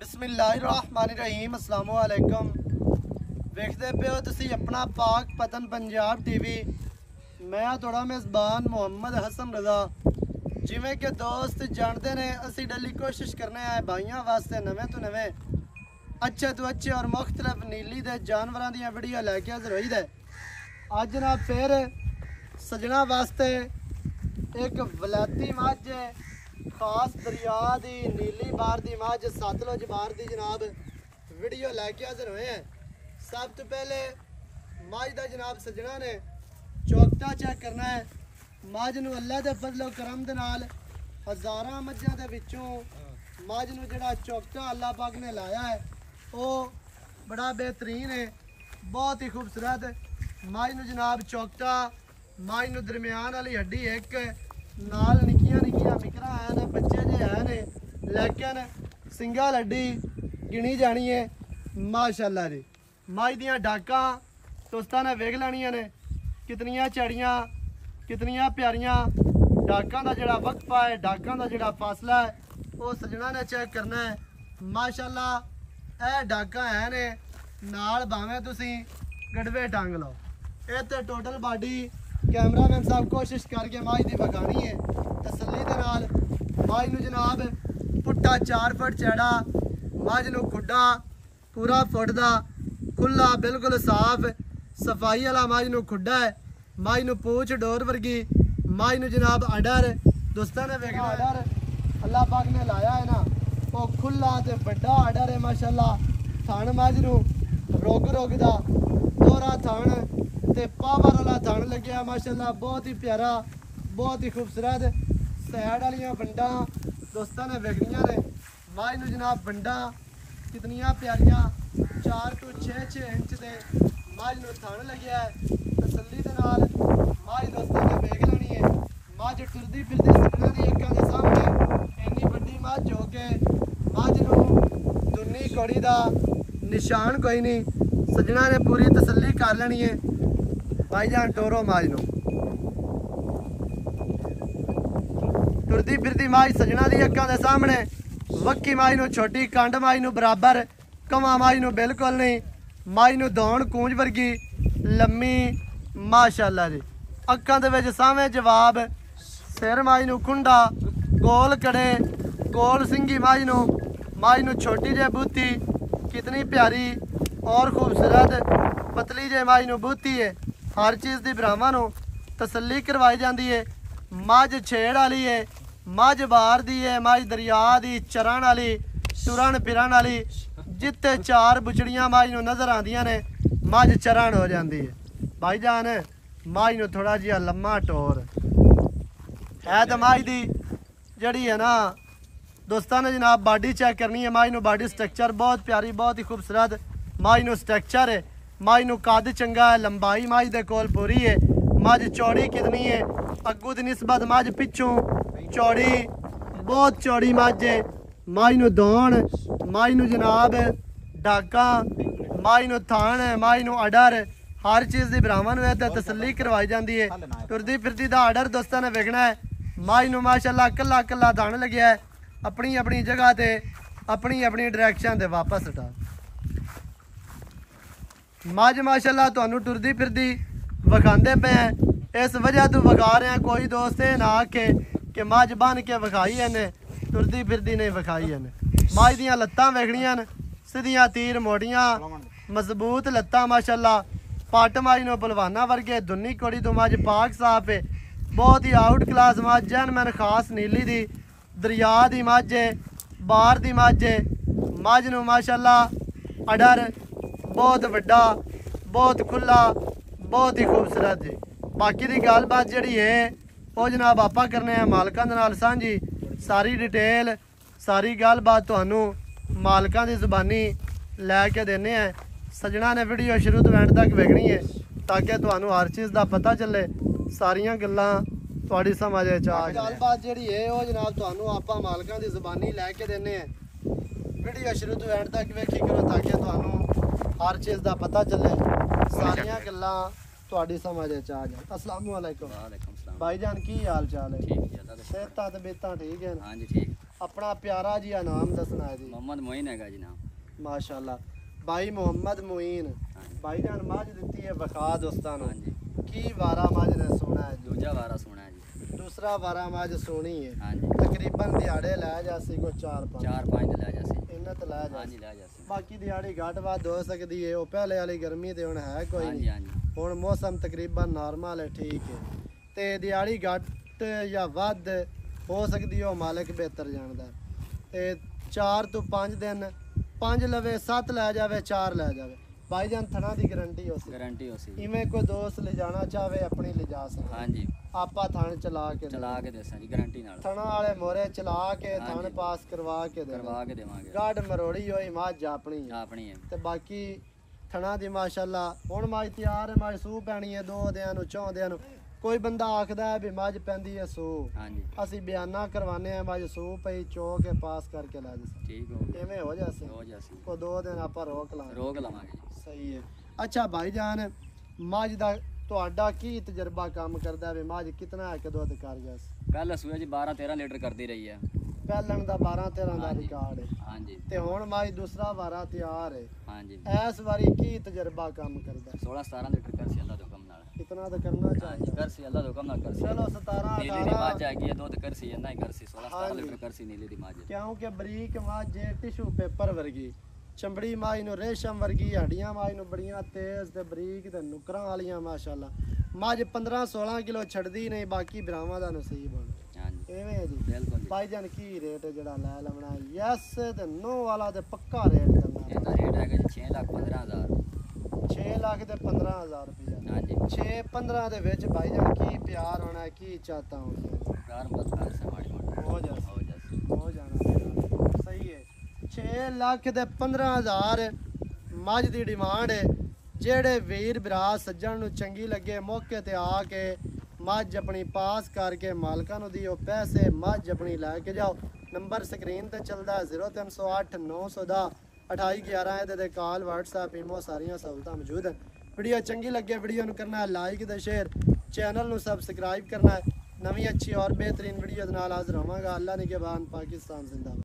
बिस्मिल्लाहिर्रहमानिर्रहीम अस्सलाम वालेकुम। वेखते पे हो तुसी अपना पाक पतन पंजाब टीवी। मैं थोड़ा मेज़बान मोहम्मद हसन रज़ा। जिमें कि दोस्त जानते ने असी डेली कोशिश करने आए भाइयों वास्ते नवे तो नवे अच्छे तो अच्छे और मुख्तलिफ नीली दे जानवरों दी वीडियो लैके हाज़र होई दे। अज ना फिर सजना वास्ते एक वलैती मझ खास दरिया दी नीली बार दी मझ सतलुज बार दी जनाब वीडियो लैके हाज़र हुए हैं। सब तो पहले मझ का जनाब सजना ने चौकटा चेक करना है। मझ नूं अल्लाह दे फजलो करम दे नाल हज़ारां मझां दे विचों मझ नूं जिहड़ा चौकटा अल्लाह पाक ने लाया है वो बड़ा बेहतरीन है, बहुत ही खूबसूरत मझ नूं जनाब चौकटा। मझ नूं दरम्यान वाली हड्डी एक नाल निक्कियां निक्कियां मिकरा है ने बच्चे जे है ने, लेकिन सिंगल हड्डी गिनी जानी है माशाअल्लाह जी। मझ दियां डाकां दोस्तां ने वेख लैनियां ने कितनियां चढ़ियां कितनियां प्यारियां। डाकां दा जिहड़ा वक्फा है, डाकां दा जिहड़ा फासला है वो सजना ने चेक करना है। माशाअल्लाह ए डाकां है ने नाल भावें तुसीं गड़वे टंग लो। ये तो टोटल बॉडी कैमरामैन साहब कोशिश करके मझ दी वगानी है तसल्ली दे नाल। मझ नूं जनाब पुट्टा 4 फुट चौड़ा, मझ नूं खुड्डा पूरा फुट दा खुला बिल्कुल साफ सफाई वाला मझ नूं खुड्डा है। मझ नूं पूछ डोर वर्गी, मझ नूं जनाब अडर दोस्तां ने वेखना अडर अल्लाह पाक ने लाया है ना वो खुला ते बड़ा अडर है माशाअल्लाह। थण मझ नूं रोग रोग दा दोहरा थण ते पावर वाला थण लग्या माशाअल्लाह, बहुत ही प्यारा बहुत ही खूबसूरत। सैड वालियां बंडा दोस्तां ने वेखनियां ने। मझ नूं जनाब बंडा कितनियां प्यारियां 4 तो 6 इंच दे मझ नूं थण लग्या है तसल्ली दे नाल। मझ दोस्तां ने वेख लैनी है। मझ टुरदी फिरदी सजना दी अक्कां दे सामने इन्नी वड्डी मझ हो के मझ नूं दुन्नी कौड़ी दा निशान कोई नहीं, सजना ने पूरी तसल्ली कर लेनी है। भाईजान टोरो मझ नूं टुरदी फिरदी मझ सजना दी अक्कां दे सामने वक्की मझ नूं छोटी कंड मझ नूं बराबर कमा मझ नूं बिल्कुल नहीं। मझ नूं दौण कूंज वर्गी लम्मी माशाअल्लाह जी। अक्कां दे विच सावें जवाब सिर मझ नूं खुंडा गोल कड़े गोल सिंगी मझ नूं छोटी जे बूती कितनी प्यारी और खूबसूरत पतली जे मझ नूं बूती है। हर चीज़ की भरावां नूं तसल्ली करवाई जाती है। मझ छेड़ वाली है, मझ बाहर दी है, मझ दरिया दी चरण वाली टुरन फिरन वाली। जिते 4 बुचड़ियां मझ नूं नज़र आंदियां ने मझ चरण हो जाती है। भाईजान मझ नूं थोड़ा जिहा लम्मा टोर है तो मझ दी जड़ी है ना दोस्तों ने जनाब बॉडी चेक करनी है। मझ नूं बॉडी स्ट्रक्चर बहुत प्यारी बहुत ही खूबसूरत मझ नूं स्ट्रक्चर है। मझ नूं कद चंगा है, लंबाई मझ दे कोल पूरी है। मझ चौड़ी कितनी है अग्गू दी निस्बत मझ पिछों चौड़ी बहुत चौड़ी मझ है। मझ नूं दौण मझ नूं जनाब डाका मझ नूं थान मझ नूं अडर हर चीज़ की भरावां नूं ते तसल्ली करवाई जाती है। टुरदी फिरदी दा अडर दोस्तां ने वेखना है। मझ नूं माशाअल्लाह कल्ला कल्ला थण लग्या है अपनी अपनी जगह ते अपनी अपनी डायरैक्शन ते वापस हटा। मझ माशाअल्लाह तुहानूं टुरदी फिरदी विखांदे पे हैं। इस वजह तो विखा रहे हैं कोई दोस्त ये ना आखे कि मझ बन के विखाई है टुरदी फिरदी नहीं विखाई है। मझ दियां लत्तां वेखनियां न सीधियां तीर मोटियां मजबूत लत्तां माशाअल्लाह। पट मझ नूं पलवाना वर्गे दुन्नी कौड़ी तो मझ पाक साफ है, बहुत ही आउट क्लास मझ जैनमैन खास नीली दी दरिया दी मझ है बाहर दी मझ है। मझ नूं माशाअल्लाह अडर बहुत वड्डा बहुत खुला बहुत ही खूबसूरत जी। बाकी दी गलबात जिहड़ी है वो जनाब आपां करने हैं मालकां दे नाल सांझी। सारी डिटेल सारी गलबात तुहानूं मालकां दी ज़ुबानी लैके देने हैं। सजना ने वीडियो शुरू तो एंड तक वेखनी है ताकि तुहानूं हर चीज़ का पता चले, सारियां गल्लां तुहाडी समझ च आ जाए। गलबात जिहड़ी है वो जनाब तुहानूं आपां मालकां दी ज़ुबानी लैके देने हैं। वीडियो शुरू तो एंड तक वेखी करो ताकि तुहानूं हर चीज़ का पता चले, सारियां गल्लां तुहाडी समझ आ जाए। अस्सलाम वालेकुम भाईजान की हाल चाल है? सेहतां तबीयतां ठीक है? हाँ जी ठीक। अपना प्यारा जी नाम दसना है जी। मोहम्मद मोइन हैगा जी नाम। माशाल्लाह भाई मोहम्मद मोइन। हाँ भाई जान मझ दी है बखा दोस्तां हाँ जी। की वारा मझ ने सोना है जी। दूजा वारा सोना है जी। दूसरा वारा मझ सोनी है। हाँ जी। तकरीबन दिहाड़े लै जासी को 4-5 4-5 ले जासी। इन्ना तो लै हाँ जासी। जी ले जासी। बाकी दिहाड़ी घट वध हो सकती है। वो पहले वाली गर्मी ते हुण है कोई हाँ जी नहीं। हाँ जी। हुण मौसम तकरीबन नॉर्मल है, ठीक है। ते दिहाड़ी घट या वध हो सकती है, मालिक बेहतर जानदा है। ते 4 ਤੋਂ 5 दिन 5 लवे 7 लै जावे 4 लै जावे। भाईजान थना की गारंटी हो सी। गारंटी हो सी। इवें कोई दोस्त ले जाना चाहे अपनी ले जा सकता। हाँ जी। आपा थन चला के दसा जी गारंटी नाल। थना वाले मोरे चला के हाँ थन जी। पास करवा के देवांगे। गाड मरोड़ी होई मझ अपनी है। अपनी है। ते बाकी थना दी माशाल्लाह हुण मझ तैयार है। मझ सूह पैनी है 2 दियां नूं 4 दियां नूं। कोई बंदा आखदा है भी मझ पैंदी है सूह, हाँ जी। असी बयाना करवाने हैं मझ सूह पई चो के पास करके ला जी। ठीक हो इवें हो जासी। हो जासी। को 2 दिन आपा रोक लवांगे जी। सही है। अच्छा भाईजान मझ दा ਤੁਹਾਡਾ ਕੀ ਤਜਰਬਾ ਕੰਮ ਕਰਦਾ ਵੀ ਮੱਝ ਕਿਤਨਾ ਹੈ ਕਿ ਦੁੱਧ ਕਰ ਗਿਆ ਸੀ? ਪਹਿਲਾਂ ਸੂਏ ਜੀ 12-13 ਲੀਟਰ ਕਰਦੀ ਰਹੀ ਹੈ। ਪਹਿਲਣ ਦਾ 12-13 ਦਾ ਹਾਂਜੀ। ਰਿਕਾਰਡ ਹੈ। ਹਾਂਜੀ। ਤੇ ਹੁਣ ਮੱਝ ਦੂਸਰਾ ਵਾਰਾ ਤਿਆਰ ਹੈ। ਹਾਂਜੀ। ਇਸ ਵਾਰੀ ਕੀ ਤਜਰਬਾ ਕੰਮ ਕਰਦਾ? 16-17 ਲੀਟਰ ਕਰ ਸੀ ਅੱਲਾ ਦੇ ਹੁਕਮ ਨਾਲ। ਕਿਤਨਾ ਤਾਂ ਕਰਨਾ ਹਾਂਜੀ ਚਾਹੀਦਾ। ਕਰ ਸੀ ਅੱਲਾ ਦੇ ਹੁਕਮ ਨਾਲ ਕਰ ਸੀ। ਚਲੋ 17 ਨੀਲੀ ਦੀ 18 ਮੱਝ ਆ ਗਈ ਹੈ, ਦੁੱਧ ਕਰ ਸੀ ਇੰਨਾ ਹੀ ਕਰ ਸੀ 16-17 ਹਾਂਜੀ। ਲੀਟਰ ਕਰ ਸੀ ਨੀਲੀ ਦੀ ਮੱਝ। ਕਿਉਂਕਿ ਬਰੀਕ ਮੱਝ ਹੈ, ਟਿਸ਼ੂ ਪੇਪਰ ਵਰਗੀ ਚਮੜੀ ਮੱਝ ਨੂੰ ਰੇਸ਼ਮ ਵਰਗੀ, ਹੱਡੀਆਂ ਮੱਝ ਨੂੰ ਬੜੀਆਂ ਤੇਜ਼ ਤੇ ਬਰੀਕ ਤੇ ਨੁਕਰਾਂ ਵਾਲੀਆਂ ਮਾਸ਼ਾਅੱਲਾ। ਮੱਝ 15-16 ਕਿਲੋ ਛੱਡਦੀ ਨਹੀਂ, ਬਾਕੀ ਬਰਾਵਾਂ ਦਾ ਨਸੀਬ ਹੋਣਾ। ਹਾਂਜੀ ਇਵੇਂ ਹੈ ਜੀ। ਬਿਲਕੁਲ ਜੀ। ਭਾਈਜਾਨ ਕੀ ਰੇਟ ਹੈ ਜਿਹੜਾ ਲੈ ਲਵਣਾ? ਯੈਸ ਤੇ ਨੋ ਵਾਲਾ ਤੇ ਪੱਕਾ ਰੇਟ ਕਰਨਾ। ਇਹਦਾ ਰੇਟ ਹੈਗਾ ਜੀ 6,15,000। 6 ਲੱਖ ਤੇ 15,000 ਰੁਪਇਆ। ਹਾਂਜੀ। 6-15 ਦੇ ਵਿੱਚ ਭਾਈਜਾਨ ਕੀ ਪਿਆਰ ਹੋਣਾ, ਕੀ ਚਾਹਤਾ ਹੋਣਾ? ਕਾਰ ਬਸ ਕਰ ਸੇ ਮਾੜੀ ਮਾੜੀ ਹੋ ਜਾ ਹੋ ਜਾਸੀ। ਹੋ ਜਾਣਾ ਸਹੀ ਹੈ। 6 ਲੱਖ ਤੇ 15,000 ਮੱਝ ਦੀ ਡਿਮਾਂਡ ਹੈ। ਜਿਹੜੇ ਵੀਰ ਭਰਾ ਸੱਜਣ ਨੂੰ ਚੰਗੀ ਲੱਗੇ ਮੌਕੇ ਤੇ ਆ ਕੇ ਮੱਝ ਆਪਣੀ ਪਾਸ ਕਰਕੇ ਮਾਲਕਾਂ ਨੂੰ ਦਿਓ ਪੈਸੇ, ਮੱਝ ਆਪਣੀ ਲੈ ਕੇ ਜਾਓ। ਨੰਬਰ ਸਕਰੀਨ ਤੇ ਚੱਲਦਾ 0308 910 2811। ਇਹਦੇ ਤੇ ਕਾਲ WhatsApp ਈਮੋ ਸਾਰੀਆਂ ਸਹੂਲਤਾਂ ਮੌਜੂਦ ਹਨ। ਵੀਡੀਓ ਚੰਗੀ ਲੱਗੇ ਵੀਡੀਓ ਨੂੰ ਕਰਨਾ ਹੈ ਲਾਈਕ ਤੇ ਸ਼ੇਅਰ, ਚੈਨਲ ਨੂੰ ਸਬਸਕ੍ਰਾਈਬ ਕਰਨਾ ਹੈ। ਨਵੀਂ ਅੱਛੀ ਔਰ ਬਿਹਤਰੀਨ ਵੀਡੀਓ ਦੇ ਨਾਲ ਹਾਜ਼ਰ ਹੋਵਾਂਗਾ। ਅੱਲਾ ਨਿਗਹਿਬਾਨ, ਪਾਕਿਸਤਾਨ ਜ਼ਿੰਦਾਬਾਦ।